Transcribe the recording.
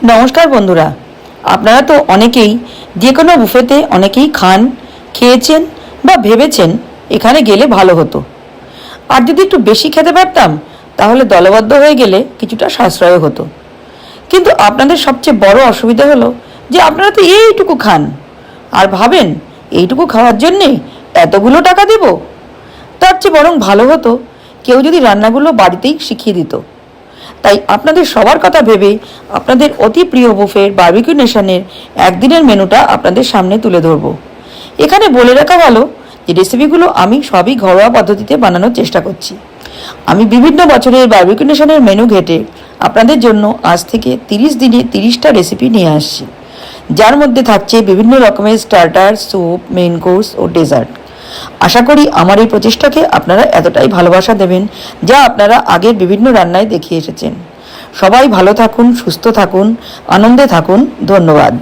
নমস্কার বন্ধুরা, আপনারা তো অনেকেই যে কোনো বুফেতে অনেকেই খান, খেয়েছেন বা ভেবেছেন এখানে গেলে ভালো হতো। আর যদি একটু বেশি খেতে পারতাম তাহলে দলবদ্ধ হয়ে গেলে কিছুটা সাশ্রয় হতো। কিন্তু আপনাদের সবচেয়ে বড় অসুবিধা হলো যে আপনারা তো এইটুকু খান আর ভাবেন এইটুকু খাওয়ার জন্যে এতগুলো টাকা দেব। তার চেয়ে বরং ভালো হতো কেউ যদি রান্নাগুলো বাড়িতেই শিখিয়ে দিত। তাই আপনাদের সবার কথা ভেবে আপনাদের অতি প্রিয় বুফের বারবিকিউ নেশনের একদিনের মেনুটা আপনাদের সামনে তুলে ধরব। এখানে বলে রাখা ভালো যে রেসিপিগুলো আমি সবই ঘরোয়া পদ্ধতিতে বানানোর চেষ্টা করছি। আমি বিভিন্ন বছরের বারবিকিউ নেশনের মেনু ঘেটে আপনাদের জন্য আজ থেকে 30 দিনে 30টা রেসিপি নিয়ে আসছি, যার মধ্যে থাকছে বিভিন্ন রকমের স্টার্টার, স্যুপ, মেইন কোর্স ও ডেজার্ট। আশা করি আমার এই প্রচেষ্টাকে আপনারা এতটাই ভালোবাসা দেবেন যা আপনারা আগের বিভিন্ন রান্নায় দেখিয়ে এসেছেন। সবাই ভালো থাকুন, সুস্থ থাকুন, আনন্দে থাকুন। ধন্যবাদ।